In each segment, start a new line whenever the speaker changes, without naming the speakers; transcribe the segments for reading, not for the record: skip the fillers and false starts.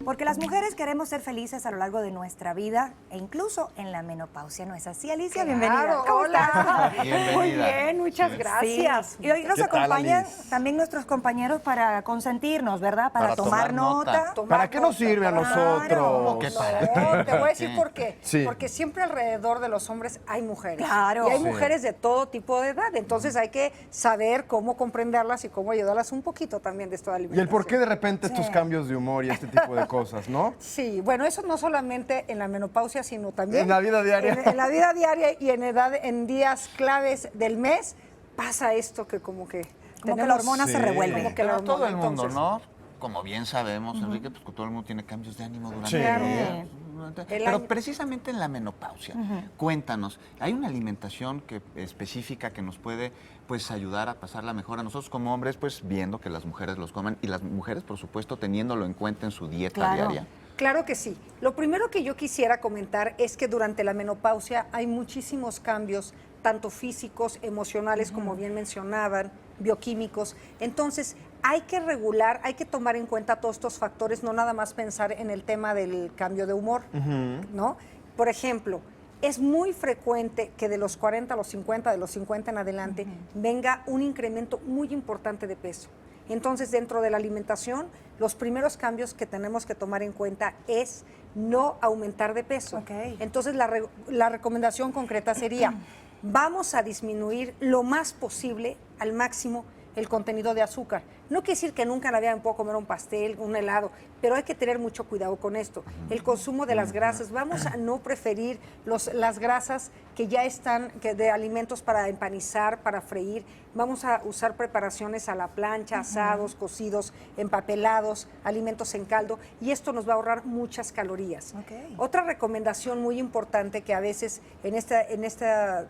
Porque las mujeres queremos ser felices a lo largo de nuestra vida e incluso en la menopausia, ¿no es así, Alicia?
Claro,
Bienvenida. ¿Cómo
hola.
Bienvenida.
Muy bien, muchas gracias.
Sí. Y hoy nos
¿Qué tal,
acompañan
Alice?
también nuestros compañeros para consentirnos, ¿verdad? Para tomar nota.
¿Para qué nos sirve a nosotros?
Claro.
¿Qué
No, te voy a decir
¿Qué?
por qué.
Sí.
Porque siempre alrededor de los hombres hay mujeres.
Claro.
Y hay
Sí.
mujeres de todo tipo de edad. Entonces hay que saber cómo comprenderlas y cómo ayudarlas un poquito también de esto de
¿Y
alimentación.
el por qué de repente estos
Sí.
cambios de humor y este tipo de cosas, no?
Sí, bueno, eso no solamente en la menopausia, sino también
En la vida diaria.
En la vida diaria y en días claves del mes pasa esto que como que
Como que la hormona se revuelve.
Como que la
Pero todo
hormona,
el mundo,
entonces,
¿no? Como bien sabemos, Enrique, pues que todo el mundo tiene cambios de ánimo durante
Sí.
el
Claro.
día.
El
Pero
año.
precisamente en la menopausia, cuéntanos, ¿hay una alimentación específica que nos puede pues ayudar a pasarla mejor a nosotros como hombres, pues viendo que las mujeres los comen y las mujeres, por supuesto, teniéndolo en cuenta en su dieta
Claro.
diaria?
Claro que sí. Lo primero que yo quisiera comentar es que durante la menopausia hay muchísimos cambios, tanto físicos, emocionales, como bien mencionaban, bioquímicos. Entonces, hay que regular, hay que tomar en cuenta todos estos factores, no nada más pensar en el tema del cambio de humor, ¿no? Por ejemplo, es muy frecuente que de los 40 a los 50, de los 50 en adelante, venga un incremento muy importante de peso. Entonces, dentro de la alimentación, los primeros cambios que tenemos que tomar en cuenta es no aumentar de peso.
Ok.
Entonces, la recomendación concreta sería, vamos a disminuir lo más posible, al máximo, el contenido de azúcar. No quiere decir que nunca en la vida me puedo comer un pastel, un helado, pero hay que tener mucho cuidado con esto. El consumo de las grasas, vamos a no preferir las grasas que ya están, de alimentos para empanizar, para freír. Vamos a usar preparaciones a la plancha, asados, cocidos, empapelados, alimentos en caldo, y esto nos va a ahorrar muchas calorías.
Ok.
Otra recomendación muy importante que a veces en este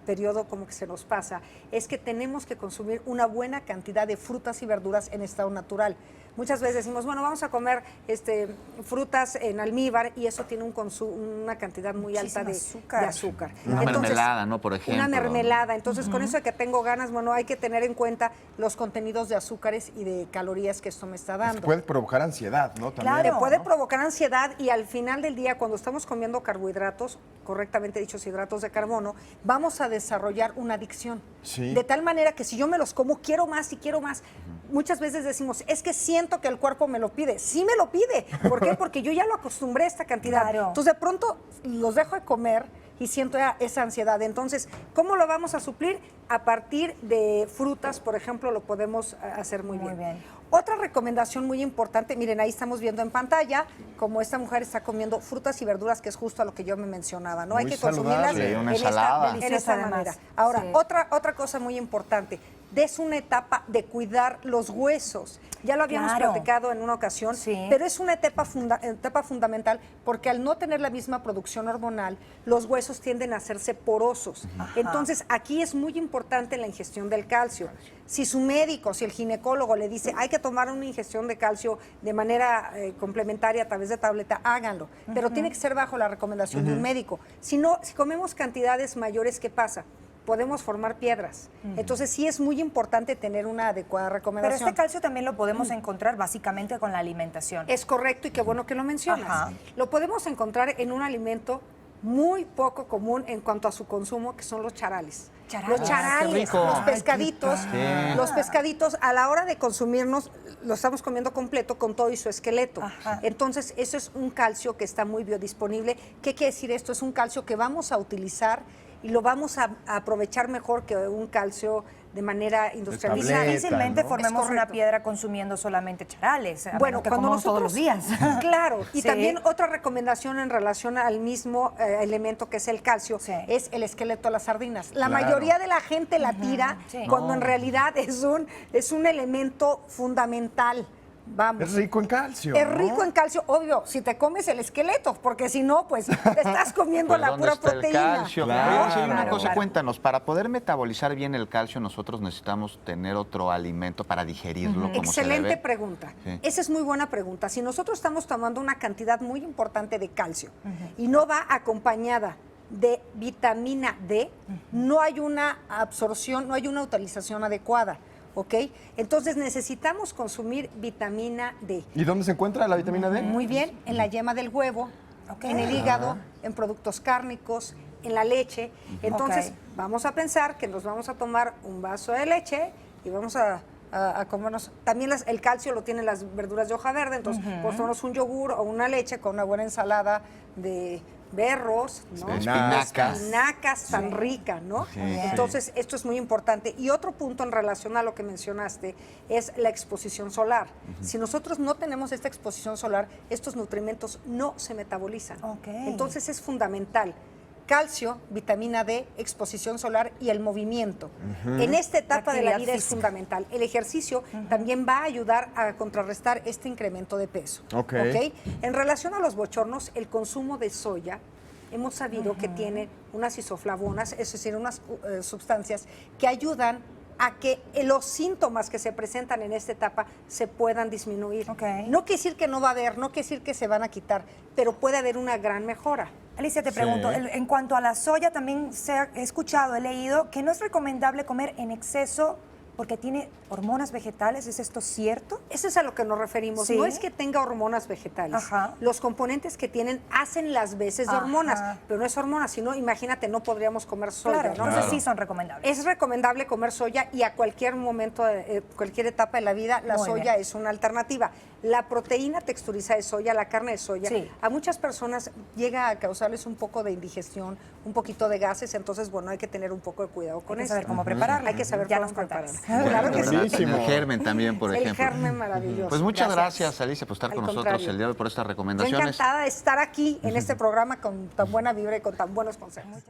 periodo como que se nos pasa es que tenemos que consumir una buena cantidad de frutas y verduras en estado natural. Muchas veces decimos, bueno, vamos a comer frutas en almíbar y eso tiene una cantidad muy alta de azúcar.
Una mermelada, ¿no? Por ejemplo.
Una mermelada. Entonces, con eso de que tengo ganas, bueno, hay que tener en cuenta los contenidos de azúcares y de calorías que esto me está dando.
Puede provocar ansiedad, ¿no? También,
Claro.
Te puede
¿no?
provocar ansiedad y al final del día, cuando estamos comiendo carbohidratos, correctamente dichos hidratos de carbono, vamos a desarrollar una adicción.
Sí.
De tal manera que si yo me los como, quiero más y quiero más. Muchas veces decimos, es que siento que el cuerpo me lo pide. Sí me lo pide. ¿Por qué? Porque yo ya lo acostumbré a esta cantidad.
Claro.
Entonces, de pronto los dejo de comer y siento esa ansiedad. Entonces, ¿cómo lo vamos a suplir? A partir de frutas, por ejemplo, lo podemos hacer muy bien. Otra recomendación muy importante, miren, ahí estamos viendo en pantalla como esta mujer está comiendo frutas y verduras, que es justo a lo que yo me mencionaba, ¿no? Hay
Muy
que consumirlas
saludable.
Sí, una
en
ensalada.
en
Deliciosa,
esta
además.
manera. Ahora,
Sí.
otra cosa muy importante, es una etapa de cuidar los huesos. Ya lo habíamos
Claro.
platicado en una ocasión,
Sí.
pero es una etapa fundamental porque al no tener la misma producción hormonal, los huesos tienden a hacerse porosos. Entonces, aquí es muy importante la ingestión del calcio. Si su médico, si el ginecólogo le dice hay que tomar una ingestión de calcio de manera complementaria a través de tableta, háganlo. Pero tiene que ser bajo la recomendación de un médico. Si no, si comemos cantidades mayores, ¿qué pasa? Podemos formar piedras. Entonces sí es muy importante tener una adecuada
Pero
recomendación.
este calcio también lo podemos encontrar básicamente con la alimentación.
Es correcto y qué bueno que lo mencionas.
Ajá.
Lo podemos encontrar en un alimento muy poco común en cuanto a su consumo, que son los charales.
Charales.
Los
Ah,
charales,
qué rico.
los pescaditos,
padre. Sí.
los pescaditos a la hora de consumirnos lo estamos comiendo completo con todo y su esqueleto.
Ajá.
Entonces, eso es un calcio que está muy biodisponible. ¿Qué quiere decir esto? Es un calcio que vamos a utilizar y lo vamos a aprovechar mejor que un calcio de manera industrializada.
tableta,
Difícilmente
¿no?
formemos
Es
una
correcto.
piedra consumiendo solamente charales. A
Bueno,
menos que
cuando
comamos
nosotros
todos los días.
Claro, y
Sí.
también otra recomendación en relación al mismo elemento que es el calcio,
Sí.
es el esqueleto de las sardinas. La
Claro.
mayoría de la gente la tira
Sí.
cuando
No.
en realidad es un elemento fundamental. Vamos.
Es rico en calcio.
Es
¿no?
rico en calcio, obvio, si te comes el esqueleto, porque si no, pues te estás comiendo
Pues,
la
¿dónde
pura
está el
proteína.
calcio?
Claro,
Oye, sí, hay una
claro,
cosa,
claro.
cuéntanos, para poder metabolizar bien el calcio nosotros necesitamos tener otro alimento para digerirlo como se
Excelente
debe.
pregunta.
Sí.
Esa es muy buena pregunta. Si nosotros estamos tomando una cantidad muy importante de calcio y no va acompañada de vitamina D, no hay una absorción, no hay una utilización adecuada. ¿ok? Entonces necesitamos consumir vitamina D.
¿Y dónde se encuentra la vitamina D?
Muy bien, en la yema del huevo, en el hígado, en productos cárnicos, en la leche. Entonces, vamos a pensar que nos vamos a tomar un vaso de leche y vamos a comernos. También el calcio lo tienen las verduras de hoja verde, entonces podemos tomarnos un yogur o una leche con una buena ensalada de berros, ¿no? Espinacas tan rica, ¿no?
Sí,
Entonces, esto es muy importante. Y otro punto en relación a lo que mencionaste es la exposición solar. Si nosotros no tenemos esta exposición solar, estos nutrimentos no se metabolizan. Entonces, es fundamental. Calcio, vitamina D, exposición solar y el movimiento. En esta etapa de la vida es fundamental. El ejercicio también va a ayudar a contrarrestar este incremento de peso. En relación a los bochornos, el consumo de soya, hemos sabido que tiene unas isoflavonas, es decir, unas sustancias que ayudan a que los síntomas que se presentan en esta etapa se puedan disminuir. No quiere decir que no va a haber, no quiere decir que se van a quitar, pero puede haber una gran mejora.
Alicia, te pregunto, en cuanto a la soya, también he escuchado, he leído que no es recomendable comer en exceso porque tiene hormonas vegetales. ¿Es esto cierto?
Eso es a lo que nos referimos.
¿Sí?
No es que tenga hormonas vegetales. Los componentes que tienen hacen las veces de hormonas, pero no es hormona, sino imagínate, no podríamos comer soya.
Claro,
¿no?
entonces sí son recomendables.
Es recomendable comer soya y a cualquier momento, cualquier etapa de la vida, la soya es una alternativa. La proteína texturizada de soya, la carne de soya, a muchas personas llega a causarles un poco de indigestión, un poquito de gases, entonces, bueno, hay que tener un poco de cuidado con eso.
Hay que saber cómo prepararla.
Hay que saber cómo prepararla.
Claro que sí.
El germen también, por ejemplo.
El germen maravilloso.
Pues muchas gracias, Alicia, por estar
Al
con nosotros
contrario.
el día de hoy, por estas
Yo
recomendaciones.
encantada de estar aquí en este programa con tan buena vibra y con tan buenos consejos.